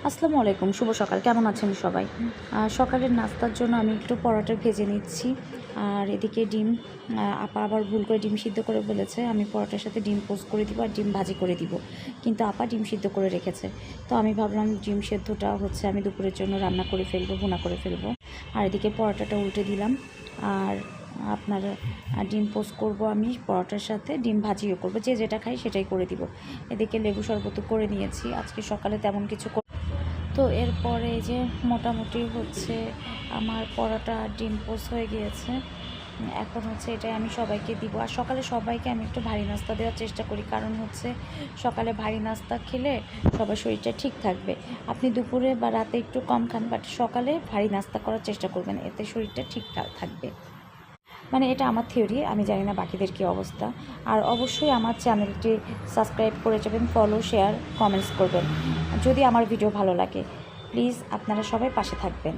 আসসালামু আলাইকুম, শুভ সকাল। কেমন আছেন সবাই? সকালের নাস্তার জন্য আমি একটু পরোটা ভেজে নিচ্ছি। আর এদিকে ডিম, আপা আবার ভুল করে ডিম সিদ্ধ করে বলেছে আমি পরোটার সাথে ডিম পোস্ট করে দিব আর ডিম ভাজি করে দিব, কিন্তু আপা ডিম সিদ্ধ করে রেখেছে। তো আমি ভাবলাম ডিম সেদ্ধটা হচ্ছে আমি দুপুরের জন্য রান্না করে ফেলবো, ভুনা করে ফেলবো। আর এদিকে পরোটাটা উল্টে দিলাম। আর আপনার ডিম পোস্ট করব আমি পরোটার সাথে, ডিম ভাজিও করব, যে যেটা খাই সেটাই করে দিব। এদিকে লেবু শরবতও করে নিয়েছি। আজকে সকালে তেমন কিছু তো এরপরে এই যে মোটামুটি হচ্ছে আমার পরোটা ডিম পোস্ট হয়ে গিয়েছে। এখন হচ্ছে এটাই আমি সবাইকে দিব। আর সকালে সবাইকে আমি একটু ভারী নাস্তা দেওয়ার চেষ্টা করি, কারণ হচ্ছে সকালে ভারী নাস্তা খেলে সবার শরীরটা ঠিক থাকবে। আপনি দুপুরে বা রাতে একটু কম খান, বাট সকালে ভারী নাস্তা করার চেষ্টা করবেন, এতে শরীরটা ঠিকঠাক থাকবে। মানে এটা আমার থিওরি, আমি জানি না বাকিদের কী অবস্থা। আর অবশ্যই আমার চ্যানেলটি সাবস্ক্রাইব করে যাবেন, ফলো, শেয়ার, কমেন্টস করবেন যদি আমার ভিডিও ভালো লাগে। প্লিজ আপনারা সবাই পাশে থাকবেন।